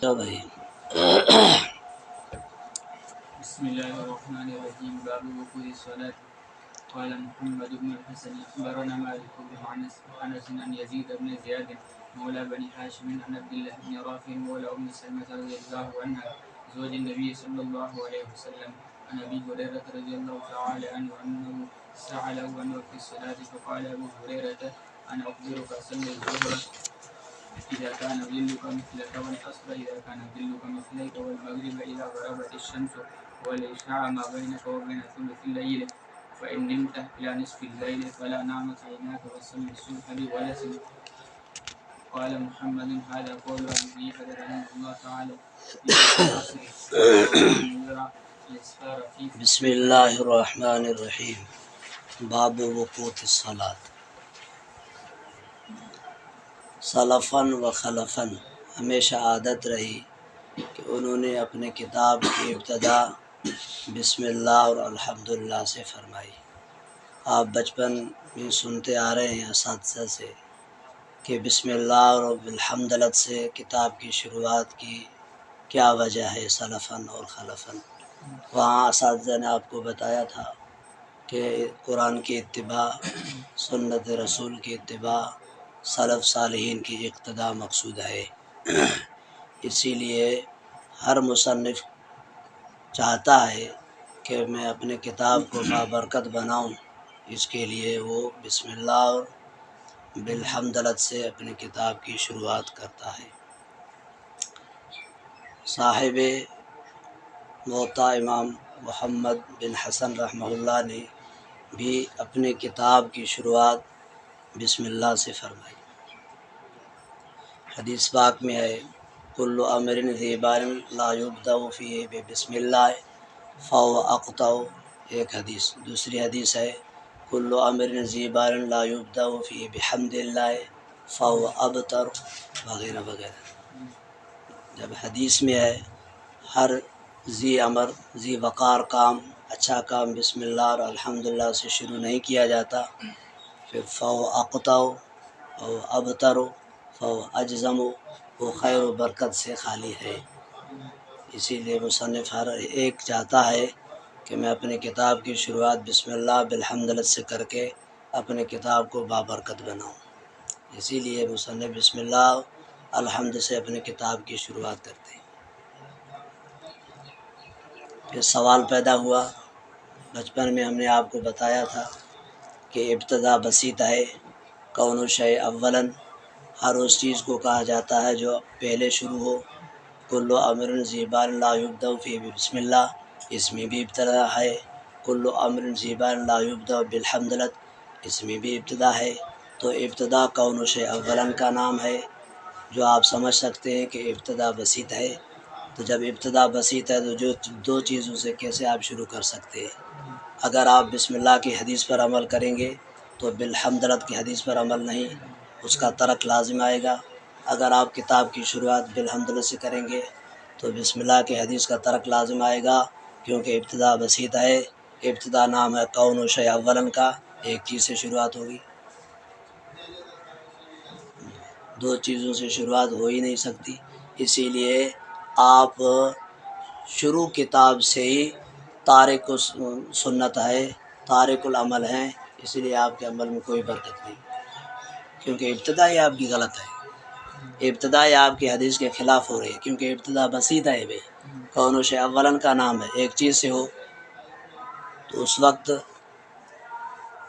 تو بھائی بسم الله الرحمن الرحيم. باب وقوع الصلاة. قال محمد بن الحسن أخبرنا مالك بن أنس عن يزيد بن زياد مولى بني هاشم عن عبد الله بن رافع مولى أم سلمة رضي الله عنها زوج النبي صلى الله عليه وسلم عن أبي هريرة رضي الله تعالى عنه أنه سأله عن وقت الصلاة فقال أبو هريرة أنا أخبرك صلي الظهر إذا كان ظلك مثلك والعصر إذا كان ظلك مثلك والمغرب إذا غربت الشمس والعشاء ما بينك وبين ثلث الليل فإن نمت إلى نصف الليل فلا نامت عيناك وصل الصبح بولس. قال محمد هذا قول أبي حنيفة رحمه الله تعالى في العصر وأن يرى الإسفار في بسم اللہ الرحمن الرحیم. باب وقوت الصلاۃ. سلفاً و خلفاً ہمیشہ عادت رہی کہ انہوں نے اپنے کتاب کی ابتدا بسم اللہ اور الحمدللہ سے فرمائی. آپ بچپن میں سنتے آ رہے ہیں اساتذہ سے کہ بسم اللہ اور الحمدللہ سے کتاب کی شروعات کی کیا وجہ ہے سلفاً اور خلفاً. وہاں اساتذہ نے آپ کو بتایا تھا کہ قرآن کی اتباع، سنت رسول کی اتباع، سلف صالحین کی اقتداء مقصود ہے. اسی لیے ہر مصنف چاہتا ہے کہ میں اپنے کتاب کو بابرکت بناؤں، اس کے لیے وہ بسم اللہ اور بالحمدللہ سے اپنی کتاب کی شروعات کرتا ہے. صاحب موطا امام محمد بن حسن رحمہ اللہ نے بھی اپنے کتاب کی شروعات بسم اللہ سے فرمائی. حدیث پاک میں ہے کل امر ذی بال لا یبدأ فیہ بسم اللہ فهو اقطع، ایک حدیث. دوسری حدیث ہے کل امر ذی بال لا یبدأ فیہ بحمد اللہ فهو ابتر، وغیرہ وغیرہ. جب حدیث میں ہے ہر ذی امر ذی وقار کام، اچھا کام بسم اللہ اور الحمدللہ سے شروع نہیں کیا جاتا، پھر فو اقطع او ابتر فو اجزم، وہ خیر و برکت سے خالی ہے. اسی لیے مصنف ہر ایک چاہتا ہے کہ میں اپنی کتاب کی شروعات بسم اللہ بالحمدللہ سے کر کے اپنے کتاب کو بابرکت بناؤں. اسی لیے مصنف بسم اللہ الحمد سے اپنی کتاب کی شروعات کرتے ہیں. پھر سوال پیدا ہوا، بچپن میں ہم نے آپ کو بتایا تھا کہ ابتدا بسیط ہے. کون شے اولاً، ہر اس چیز کو کہا جاتا ہے جو پہلے شروع ہو. کل امر ذی بال لا یبدأ فیہ بسم اللہ، اس میں بھی ابتدا ہے. کل امر ذی بال لا یبدأ بالحمدللہ، اس میں بھی ابتدا ہے. تو ابتدا کون شے اولاً کا نام ہے، جو آپ سمجھ سکتے ہیں کہ ابتدا بسیط ہے. تو جب ابتدا بسیط ہے تو جو دو چیزوں سے کیسے آپ شروع کر سکتے ہیں. اگر آپ بسم اللہ کی حدیث پر عمل کریں گے تو بالحمدللہ کی حدیث پر عمل نہیں، اس کا ترک لازم آئے گا. اگر آپ کتاب کی شروعات بالحمدللہ سے کریں گے تو بسم اللہ کی حدیث کا ترک لازم آئے گا، کیونکہ ابتدا بسیط ہے. ابتدا نام ہے کون شے اولاً کا، ایک چیز سے شروعات ہوگی، دو چیزوں سے شروعات ہو ہی نہیں سکتی. اسی لیے آپ شروع کتاب سے ہی تارک سنت ہے، تارک العمل ہیں. اسی لیے آپ کے عمل میں کوئی برکت نہیں، کیونکہ ابتدا ہی آپ کی غلط ہے. ابتدا ہی آپ کی حدیث کے خلاف ہو رہی ہے، کیونکہ ابتدا بسیط ہے. بھائی کون شے اولاً کا نام ہے، ایک چیز سے ہو. تو اس وقت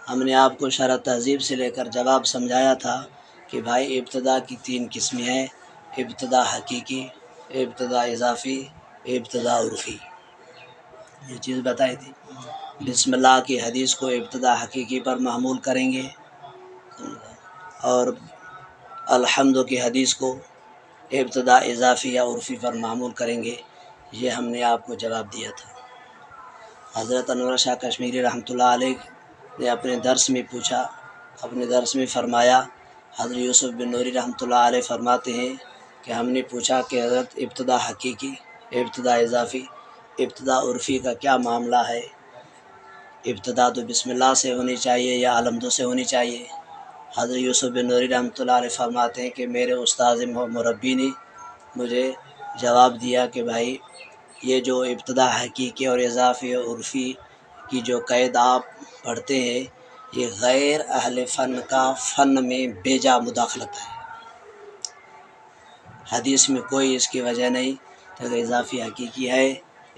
ہم نے آپ کو شرح تہذیب سے لے کر جواب سمجھایا تھا کہ بھائی ابتدا کی تین قسمیں ہیں، ابتدا حقیقی، ابتدا اضافی، ابتدا عرفی. یہ چیز بتائی تھی. بسم اللہ کی حدیث کو ابتدا حقیقی پر محمول کریں گے، اور الحمد کی حدیث کو ابتدا اضافی یا عرفی پر معمول کریں گے. یہ ہم نے آپ کو جواب دیا تھا. حضرت انور شاہ کشمیری رحمۃ اللہ علیہ نے اپنے درس میں پوچھا، اپنے درس میں فرمایا، حضرت یوسف بن نوری رحمۃ اللہ علیہ فرماتے ہیں کہ ہم نے پوچھا کہ حضرت ابتدا حقیقی، ابتدا اضافی، ابتدا عرفی کا کیا معاملہ ہے. ابتدا تو بسم اللہ سے ہونی چاہیے یا الحمد سے ہونی چاہیے. حضرت یوسف بن نوری رحمۃ اللہ علیہ فرماتے ہیں کہ میرے استاذ مربی نے مجھے جواب دیا کہ بھائی یہ جو ابتدا حقیقی اور اضافی اور عرفی کی جو قید آپ پڑھتے ہیں یہ غیر اہل فن کا فن میں بے جا مداخلت ہے، حدیث میں کوئی اس کی وجہ نہیں کہ اضافی حقیقی ہے،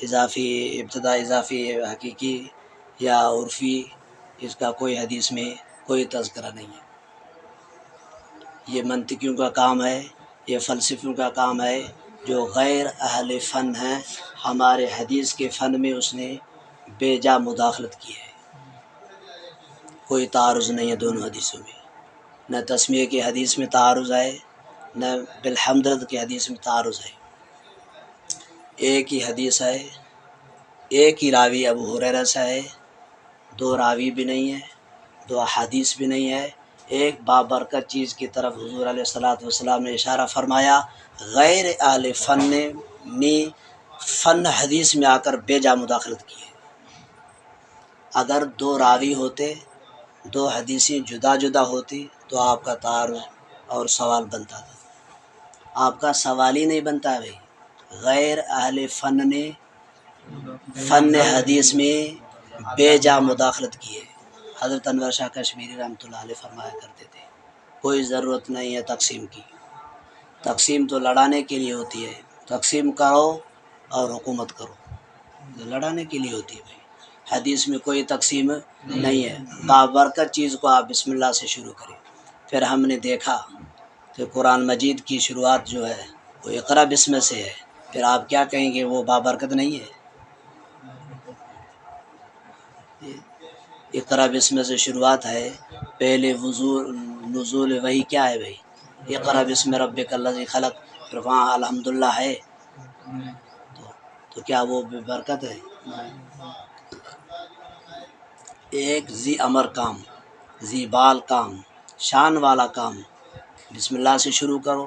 اضافی ابتدا اضافی حقیقی یا عرفی، اس کا کوئی حدیث میں کوئی تذکرہ نہیں ہے۔ یہ منطقیوں کا کام ہے، یہ فلسفیوں کا کام ہے جو غیر اہل فن ہیں، ہمارے حدیث کے فن میں اس نے بے جا مداخلت کی ہے۔ کوئی تعارض نہیں ہے دونوں حدیثوں میں، نہ تسمیہ کی حدیث میں تعارض ہے، نہ بالحمد کی حدیث میں تعارض ہے۔ ایک ہی حدیث ہے، ایک ہی راوی ابو ہریرہ سے ہے، دو راوی بھی نہیں ہے، دو احادیث بھی نہیں ہے، ایک بابرکت چیز کی طرف حضور علیہ والسلام نے اشارہ فرمایا، غیر اہل فن نے فن حدیث میں آ کر بے جا مداخلت کی ہے۔ اگر دو راوی ہوتے، دو حدیثیں جدا جدا ہوتی تو آپ کا تعارض اور سوال بنتا تھا، آپ کا سوال ہی نہیں بنتا بھائی۔ غیر اہل فن نے فن حدیث میں بے جا مداخلت کی ہے۔ حضرت انور شاہ کشمیری رحمۃ اللہ علیہ فرمایا کرتے تھے کوئی ضرورت نہیں ہے تقسیم کی، تقسیم تو لڑانے کے لیے ہوتی ہے، تقسیم کرو اور حکومت کرو، لڑانے کے لیے ہوتی ہے بھائی، حدیث میں کوئی تقسیم نہیں ہے۔ بابرکت چیز کو آپ بسم اللہ سے شروع کریں۔ پھر ہم نے دیکھا کہ قرآن مجید کی شروعات جو ہے وہ اقرا بسم سے ہے، پھر آپ کیا کہیں گے وہ بابرکت نہیں ہے؟ اقرا بسم سے شروعات ہے، پہلے نزول وہی کیا ہے بھائی؟ اقرا بسم ربک الذی خلق، پھر وہاں الحمدللہ ہے، تو کیا وہ بے برکت ہے؟ ایک ذی امر کام، ذی بال کام، شان والا کام بسم اللہ سے شروع کرو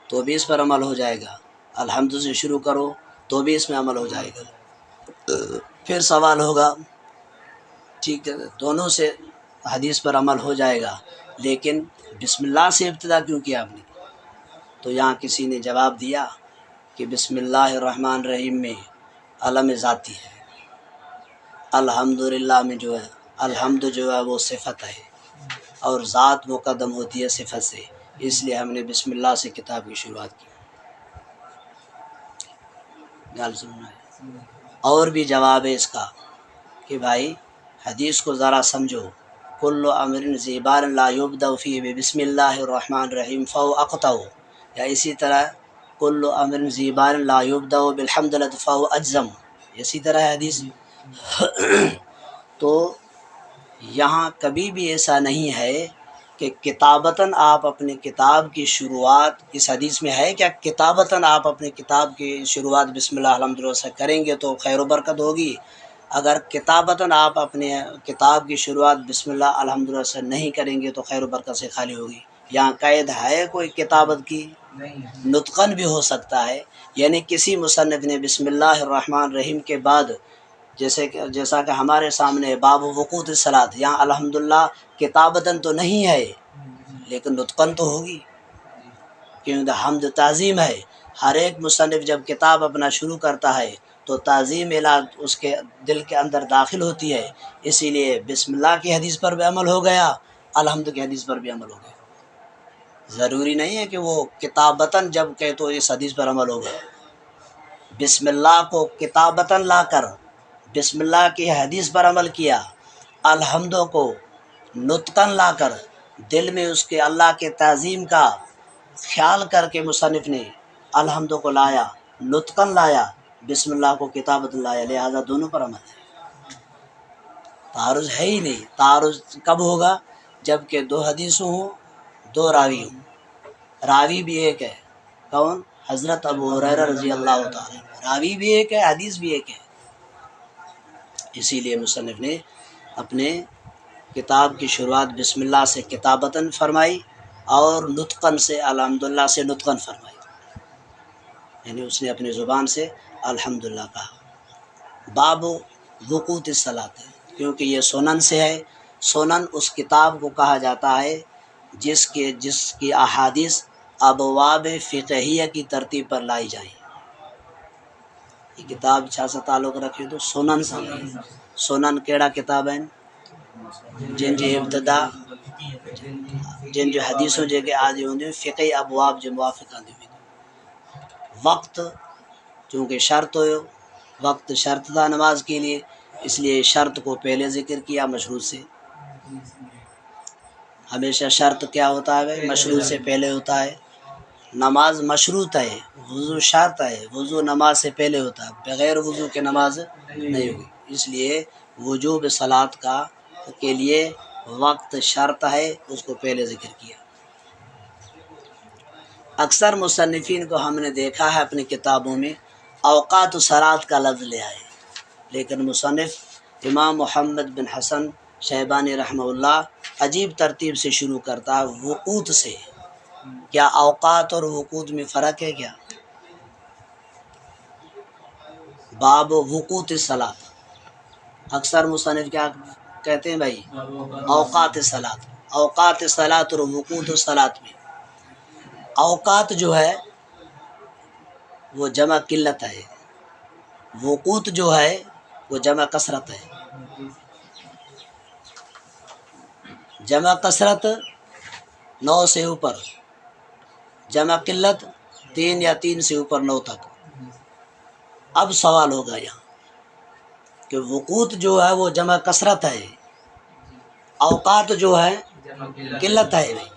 تو بھی اس پر عمل ہو جائے گا، الحمد سے شروع کرو تو بھی اس میں عمل ہو جائے گا۔ پھر سوال ہوگا ٹھیک ہے دونوں سے حدیث پر عمل ہو جائے گا، لیکن بسم اللہ سے ابتدا کیوں کیا آپ نے؟ تو یہاں کسی نے جواب دیا کہ بسم اللہ الرحمن الرحیم میں علم ذاتی ہے، الحمدللہ میں جو ہے الحمد جو ہے وہ صفت ہے اور ذات مقدم ہوتی ہے صفت سے، اس لیے ہم نے بسم اللہ سے کتاب کی شروعات کی۔ گال سننا ہے اور بھی جواب ہے اس کا کہ بھائی حدیث کو ذرا سمجھو، کل امر ذی بال لا یبدأ فیہ بسم اللہ الرحمن الرحیم فهو اقطع، یا اسی طرح کل امر ذی بال لا یبدأ بالحمدللہ فهو اجزم، اسی طرح حدیث۔ تو یہاں کبھی بھی ایسا نہیں ہے کہ کتابتاً آپ اپنے کتاب کی شروعات، اس حدیث میں ہے کیا کتابتاً آپ اپنے کتاب کی شروعات بسم اللہ الحمدللہ سے کریں گے تو خیر و برکت ہوگی، اگر کتابتاً آپ اپنے کتاب کی شروعات بسم اللہ الحمدللہ سے نہیں کریں گے تو خیر و برکت سے خالی ہوگی۔ یہاں قید ہے کوئی کتابت کی؟ نطقاً بھی ہو سکتا ہے، یعنی کسی مصنف نے بسم اللہ الرحمن الرحیم کے بعد جیسا کہ ہمارے سامنے باب وقوت الصلاۃ، یہاں الحمدللہ کتابتاً تو نہیں ہے لیکن نطقاً تو ہوگی، کیونکہ حمد تعظیم ہے۔ ہر ایک مصنف جب کتاب اپنا شروع کرتا ہے تو تعظیم الہ اس کے دل کے اندر داخل ہوتی ہے، اسی لیے بسم اللہ کی حدیث پر بھی عمل ہو گیا، الحمد کی حدیث پر بھی عمل ہو گیا۔ ضروری نہیں ہے کہ وہ کتابتاً جب کہ تو اس حدیث پر عمل ہوگا، بسم اللہ کو کتابتاً لا کر بسم اللہ کی حدیث پر عمل کیا، الحمد کو نطقاً لا کر دل میں اس کے اللہ کے تعظیم کا خیال کر کے مصنف نے الحمد کو لایا، نطقاً لایا، بسم اللہ کو کتابتاً لایا، لہذا دونوں پر عمل ہے، تعارض ہے ہی نہیں۔ تعارض کب ہوگا؟ جب کہ دو حدیثوں ہوں، دو راوی ہوں، راوی بھی ایک ہے، کون؟ حضرت ابو ہریرہ رضی اللہ تعالیٰ، راوی بھی ایک ہے، حدیث بھی ایک ہے، اسی لیے مصنف نے اپنے کتاب کی شروعات بسم اللہ سے کتابتاً فرمائی اور نطقاً سے الحمدللہ سے نطقاً فرمائی، یعنی اس نے اپنی زبان سے الحمدللہ کہا۔ باب وقوت الصلاۃ، کیونکہ یہ سنن سے ہے، سنن اس کتاب کو کہا جاتا ہے جس کی احادیث ابواب فقہیہ کی ترتیب پر لائی جائیں، یہ کتاب چھا سے تعلق رکھے تو سنن سے سنن کیڑا کتاب ہیں جن جی ابتدا جن جو حدیثوں جے کے آدھی ہوندی فقہی ابواب جو موافق آندی ہوئی وقت چونکہ شرط ہو وقت شرط تھا نماز کے لیے اس لیے شرط کو پہلے ذکر کیا مشروط سے ہمیشہ شرط کیا ہوتا ہے مشروط سے پہلے ہوتا ہے نماز مشروط ہے وضو شرط ہے وضو نماز سے پہلے ہوتا ہے بغیر وضو کے نماز نہیں ہوگی اس لیے وجوب صلاۃ کا کے لیے وقت شرط ہے اس کو پہلے ذکر کیا اکثر مصنفین کو ہم نے دیکھا ہے اپنی کتابوں میں اوقات و صلاۃ کا لفظ لے آئے لیکن مصنف امام محمد بن حسن شیبانی رحمہ اللہ عجیب ترتیب سے شروع کرتا ہے وقوت سے کیا اوقات اور وقوت میں فرق ہے کیا باب وقوت صلاۃ اکثر مصنف کیا کہتے ہیں بھائی اوقات صلاۃ اور وقوت صلاۃ میں اوقات جو ہے وہ جمع قلت ہے وقوت جو ہے وہ جمع کثرت ہے جمع کثرت 9 سے اوپر جمع قلت 3 یا 3 سے اوپر 9 تک اب سوال ہوگا یہاں کہ وقوت جو ہے وہ جمع کثرت ہے اوقات جو ہے قلت ہے بھائی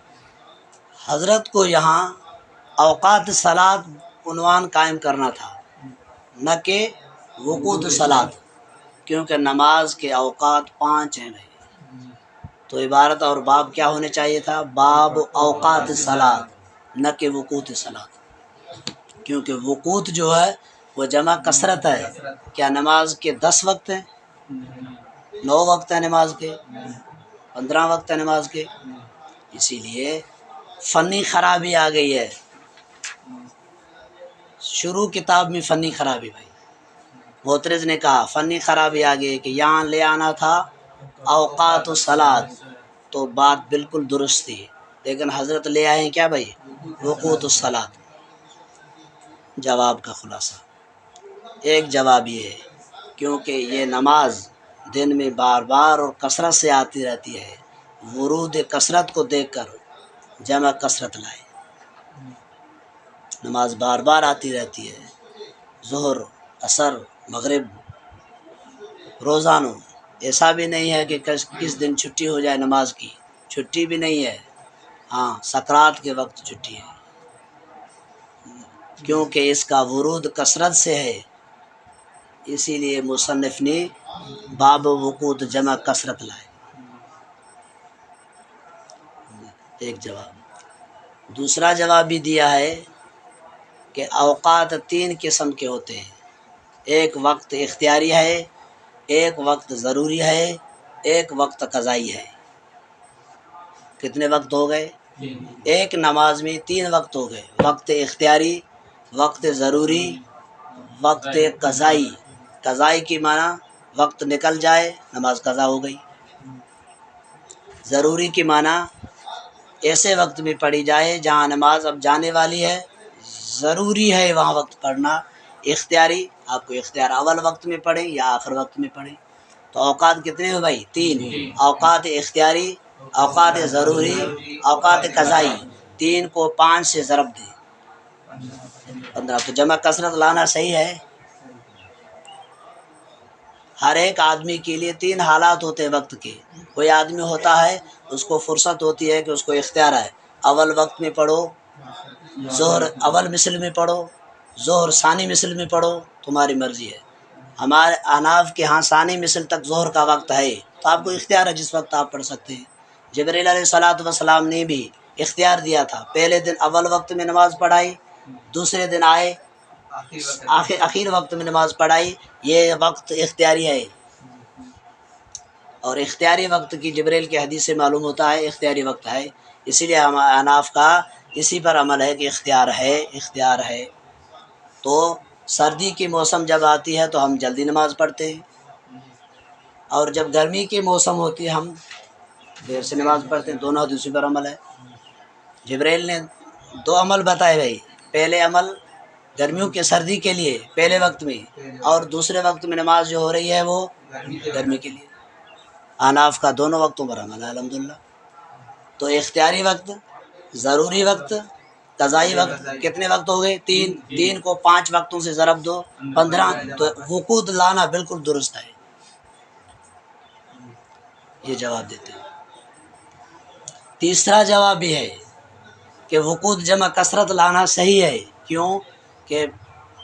حضرت کو یہاں اوقات صلاۃ عنوان قائم کرنا تھا نہ کہ وقوت صلاۃ کیونکہ نماز کے اوقات 5 ہیں بھائی تو عبارت اور باب کیا ہونے چاہیے تھا باب اوقات صلاۃ نہ کہ وقوت صلاۃ کیونکہ وقوت جو ہے وہ جمع کثرت ہے کیا نماز کے 10 وقت ہیں 9 وقت ہیں نماز کے 15 وقت ہیں نماز کے اسی لیے فنی خرابی آ گئی ہے شروع کتاب میں فنی خرابی بھائی معترض نے کہا فنی خرابی آ گئی کہ یہاں لے آنا تھا اوقات و صلاۃ تو بات بالکل درست تھی لیکن حضرت لے آئے ہیں کیا بھائی وقوت الصلاۃ جواب کا خلاصہ ایک جواب یہ ہے کیونکہ یہ نماز دن میں بار بار اور کثرت سے آتی رہتی ہے ورود کثرت کو دیکھ کر جمع کثرت لائے نماز بار بار آتی رہتی ہے ظہر عصر مغرب روزانہ ایسا بھی نہیں ہے کہ کس دن چھٹی ہو جائے نماز کی چھٹی بھی نہیں ہے ہاں سکرات کے وقت چھٹی ہے کیونکہ اس کا ورود کثرت سے ہے اسی لیے مصنف نے باب وقوت جمع کثرت لائے ایک جواب دوسرا جواب بھی دیا ہے کہ اوقات 3 قسم کے ہوتے ہیں ایک وقت اختیاری ہے ایک وقت ضروری ہے ایک وقت قضائی ہے کتنے وقت ہو گئے ایک نماز میں 3 وقت ہو گئے وقت اختیاری وقت ضروری وقت قضائی قضائی کی معنی وقت نکل جائے نماز قضا ہو گئی ضروری کی معنی ایسے وقت میں پڑھی جائے جہاں نماز اب جانے والی ہے ضروری ہے وہاں وقت پڑھنا اختیاری آپ کو اختیار اول وقت میں پڑھیں یا آخر وقت میں پڑھیں تو اوقات کتنے ہو بھائی 3 اوقات اختیاری اوقات ضروری اوقات قضائی 3 کو 5 سے ضرب دیں 15 تو جمع کثرت لانا صحیح ہے ہر ایک آدمی کے لیے 3 حالات ہوتے ہیں وقت کے کوئی آدمی ہوتا ہے اس کو فرصت ہوتی ہے کہ اس کو اختیار ہے اول وقت میں پڑھو ظہر اول مثل میں پڑھو ظہر ثانی مثل میں پڑھو تمہاری مرضی ہے ہمارے احناف کے ہاں ثانی مثل تک ظہر کا وقت ہے تو آپ کو اختیار ہے جس وقت آپ پڑھ سکتے ہیں جبرائیل علیہ الصلوۃ والسلام نے بھی اختیار دیا تھا پہلے دن اول وقت میں نماز پڑھائی دوسرے دن آئے آخر وقت میں نماز پڑھائی یہ وقت اختیاری ہے اور اختیاری وقت کی جبریل کی حدیث سے معلوم ہوتا ہے اختیاری وقت ہے اسی لیے ہم احناف کا اسی پر عمل ہے کہ اختیار ہے تو سردی کی موسم جب آتی ہے تو ہم جلدی نماز پڑھتے ہیں اور جب گرمی کی موسم ہوتی ہے ہم دیر سے نماز پڑھتے ہیں دونوں حدیثوں پر عمل ہے جبریل نے 2 عمل بتائے بھائی پہلے عمل گرمیوں کے سردی کے لیے پہلے وقت میں، اور دوسرے وقت میں نماز جو ہو رہی ہے وہ گرمی کے لیے۔ احناف کا دونوں وقتوں پر عمل ہے الحمدللہ۔ تو اختیاری وقت، ضروری وقت، قضائی وقت کتنے وقت ہو گئے؟ تین کو 5 وقتوں سے ضرب دو 15، تو وقود لانا بالکل درست ہے۔ یہ جواب دیتے ہیں۔ تیسرا جواب بھی ہے کہ وقود جمع کثرت لانا صحیح ہے۔ کیوں کہ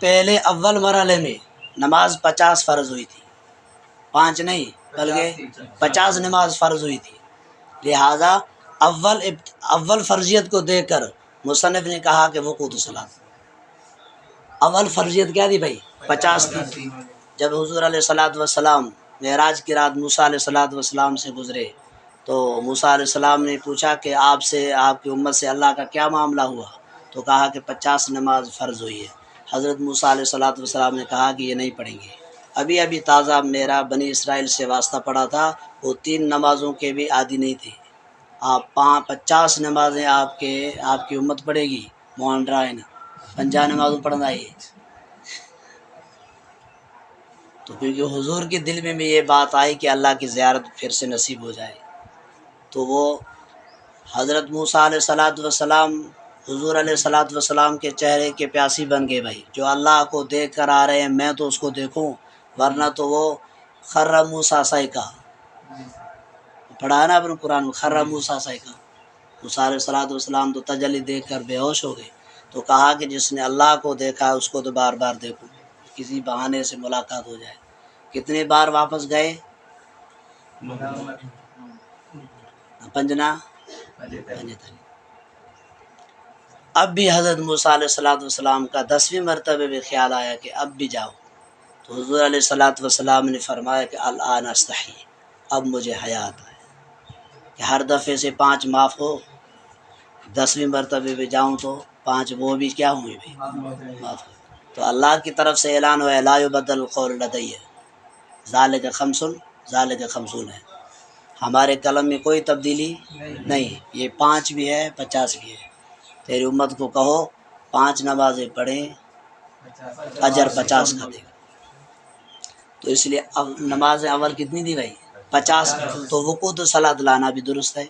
پہلے اول مرحلے میں نماز 50 فرض ہوئی تھی، 5 نہیں بلکہ 50 نماز فرض ہوئی تھی، لہذا اول فرضیت کو دیکھ کر مصنف نے کہا کہ وقود الصلاۃ۔ اول فرضیت کیا تھی بھائی؟ 50 تھی۔ جب حضور علیہ الصلوۃ والسلام معراج کی رات موسیٰ علیہ الصلوۃ والسلام سے گزرے تو موسیٰ علیہ السلام نے پوچھا کہ آپ سے، آپ کی امت سے اللہ کا کیا معاملہ ہوا؟ تو کہا کہ 50 نماز فرض ہوئی ہے۔ حضرت موسیٰ علیہ الصلوۃ والسلام نے کہا کہ یہ نہیں پڑھیں گے۔ ابھی تازہ میرا بنی اسرائیل سے واسطہ پڑا تھا، وہ 3 نمازوں کے بھی عادی نہیں تھے۔ آپ 50 نمازیں آپ کی امت پڑھے گی، موہن رائن 50 نمازوں پڑھنا ہے۔ تو کیونکہ حضور کے دل میں بھی یہ بات آئی کہ اللہ کی زیارت پھر سے نصیب ہو جائے، تو وہ حضرت موسیٰ علیہ الصلوۃ والسلام حضور علیہ الصلوۃ والسلام کے چہرے کے پیاسی بن گئے بھائی۔ جو اللہ کو دیکھ کر آ رہے ہیں میں تو اس کو دیکھوں، ورنہ تو وہ خر موسیٰ صعقہ، پڑھا ہے نا اپنے قرآن میں، خر موسیٰ صعقہ۔ موسیٰ علیہ الصلوۃ والسلام تو تجلی دیکھ کر بے ہوش ہو گئے۔ تو کہا کہ جس نے اللہ کو دیکھا اس کو تو بار بار دیکھوں، کسی بہانے سے ملاقات ہو جائے۔ کتنے بار واپس گئے؟ پنجنا پنجتن۔ اب بھی حضرت موسیٰ علیہ الصلوۃ والسلام کا 10ویں مرتبہ بھی خیال آیا کہ اب بھی جاؤ، تو حضور علیہ الصلوۃ والسلام نے فرمایا کہ الآن استحی، اب مجھے حیا آتا ہے کہ ہر دفعے سے 5 معاف ہو، 10ویں مرتبہ بھی جاؤں تو 5 وہ بھی کیا ہوئے بھی معاف ہو۔ تو اللہ کی طرف سے اعلان ہوا لا یبدل القول لدی ذالک خمس ذالک خمسون ہے، ہمارے قلم میں کوئی تبدیلی نہیں، یہ 5 بھی ہے 50 بھی ہے۔ تیری امت کو کہو 5 نمازیں پڑھیں، اجر 50 کا دے گا۔ تو اس لیے اب نماز اول کتنی دی بھائی؟ 50۔ تو وقود صلاۃ لانا بھی درست ہے۔